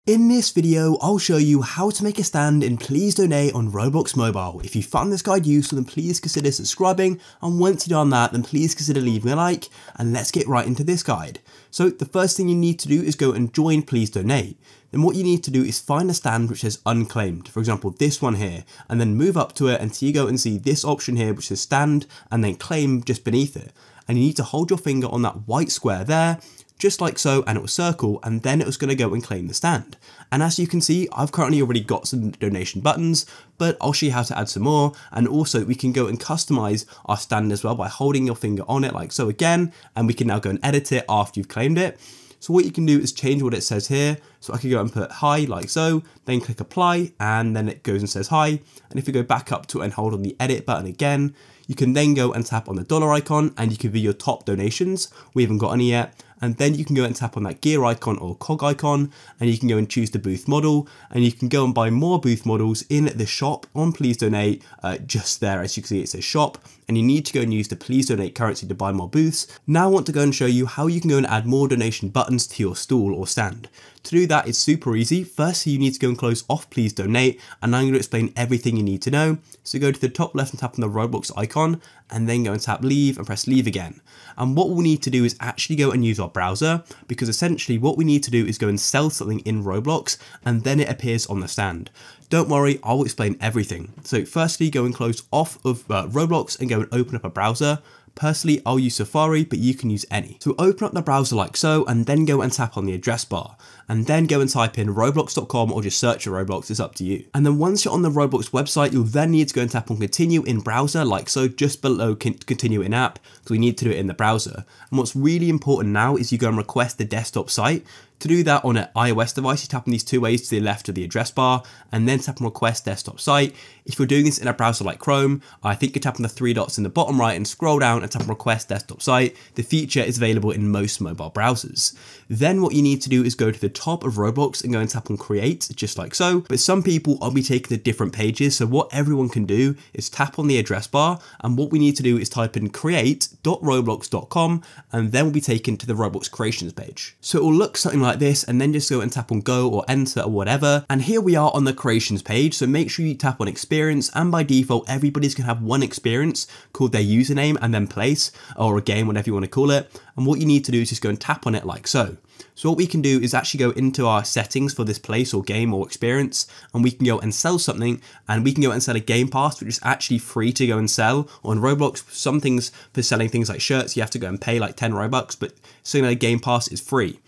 In this video, I'll show you how to make a stand in Please Donate on Roblox Mobile. If you found this guide useful, then please consider subscribing, and once you've done that, then please consider leaving a like, and let's get right into this guide. So the first thing you need to do is go and join Please Donate. Then what you need to do is find a stand which says unclaimed, for example this one here, and then move up to it until you go and see this option here which says stand, and then claim just beneath it. And you need to hold your finger on that white square there, just like so, and it will circle, and then it was going to go and claim the stand. And as you can see, I've currently already got some donation buttons, but I'll show you how to add some more. And also we can go and customize our stand as well by holding your finger on it like so again, and we can now go and edit it after you've claimed it. So what you can do is change what it says here. So I could go and put hi like so, then click apply, and then it goes and says hi. And if you go back up to it and hold on the edit button again, you can then go and tap on the dollar icon and you can view your top donations. We haven't got any yet. And then you can go and tap on that gear icon or cog icon, and you can go and choose the booth model, and you can go and buy more booth models in the shop on Please Donate. Just there, as you can see, it says shop, and you need to go and use the Please Donate currency to buy more booths. Now I want to go and show you how you can go and add more donation buttons to your stall or stand. To do that, it's super easy. Firstly, you need to go and close off Please Donate, and I'm going to explain everything you need to know. So go to the top left and tap on the Roblox icon, and then go and tap leave and press leave again. And what we'll need to do is actually go and use our browser, because essentially what we need to do is go and sell something in Roblox, and then it appears on the stand. Don't worry, I'll explain everything. So firstly, go and close off of Roblox and go and open up a browser. Personally, I'll use Safari, but you can use any. So open up the browser like so, and then go and tap on the address bar, and then go and type in roblox.com or just search for Roblox, it's up to you. And then once you're on the Roblox website, you'll then need to go and tap on continue in browser like so, just below continue in app, because we need to do it in the browser. And what's really important now is you go and request the desktop site. To do that on an iOS device, you tap on these two ways to the left of the address bar, and then tap on request desktop site. If you're doing this in a browser like Chrome, I think you tap on the three dots in the bottom right and scroll down and tap on request desktop site. The feature is available in most mobile browsers. Then what you need to do is go to the top of Roblox and go and tap on create, just like so. But some people will be taken to different pages, so what everyone can do is tap on the address bar, and what we need to do is type in create.roblox.com, and then we'll be taken to the Roblox creations page. So it will look something like this, and then just go and tap on go or enter or whatever, and here we are on the creations page. So make sure you tap on experience, and by default everybody's gonna have one experience called their username and then place, or a game, whatever you want to call it. And what you need to do is just go and tap on it like so. So what we can do is actually go into our settings for this place or game or experience, and we can go and sell something, and we can go and sell a game pass, which is actually free to go and sell on Roblox. Some things for selling things like shirts, you have to go and pay like 10 Robux, but something like a game pass is free.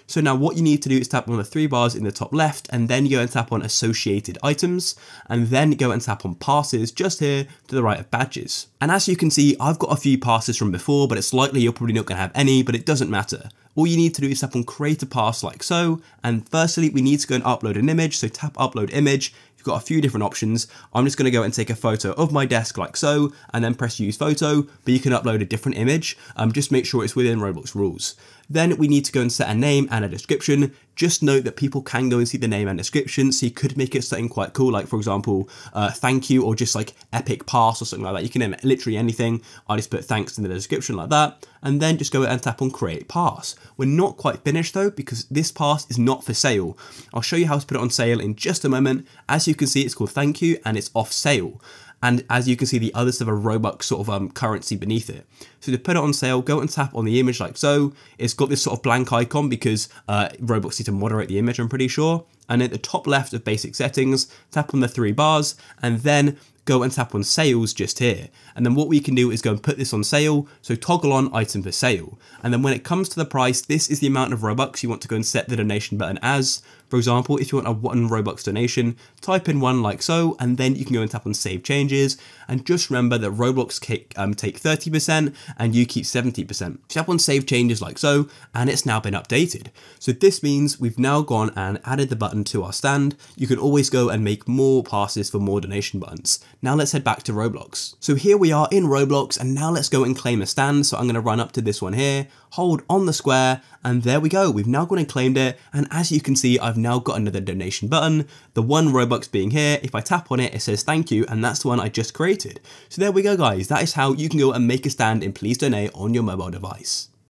So now what you need to do is tap on the three bars in the top left, and then you go and tap on associated items, and then go and tap on passes just here to the right of badges. And as you can see, I've got a few passes from before, but it's likely you're probably not going to have any, but it doesn't matter. All you need to do is tap on create a pass like so, and firstly we need to go and upload an image, so tap upload image. You've got a few different options. I'm just going to go and take a photo of my desk like so, and then press use photo, but you can upload a different image. Just make sure it's within Roblox rules. Then we need to go and set a name and a description. Just note that people can go and see the name and description, so you could make it something quite cool, like for example, thank you, or just like epic pass or something like that. You can name it literally anything. I just put thanks in the description like that, and then just go and tap on create pass. We're not quite finished though, because this pass is not for sale. I'll show you how to put it on sale in just a moment. As you can see, it's called thank you, and it's off sale. And as you can see, the others have a Robux sort of currency beneath it. So to put it on sale, go and tap on the image like so. It's got this sort of blank icon because Roblox need to moderate the image, I'm pretty sure. And at the top left of basic settings, tap on the three bars, and then go and tap on sales just here. And then what we can do is go and put this on sale. So toggle on item for sale. And then when it comes to the price, this is the amount of Robux you want to go and set the donation button as. For example, if you want a 1 Robux donation, type in 1 like so, and then you can go and tap on save changes. And just remember that Roblox take 30% and you keep 70%. Tap on save changes like so, and it's now been updated. So this means we've now gone and added the button to our stand. You can always go and make more passes for more donation buttons. Now let's head back to Roblox. So here we are in Roblox, and now let's go and claim a stand. So I'm going to run up to this one here, hold on the square, and there we go. We've now gone and claimed it. And as you can see, I've now got another donation button, the 1 Robux being here. If I tap on it, it says thank you, and that's the one I just created. So there we go, guys. That is how you can go and make a stand in Please Donate on your mobile device.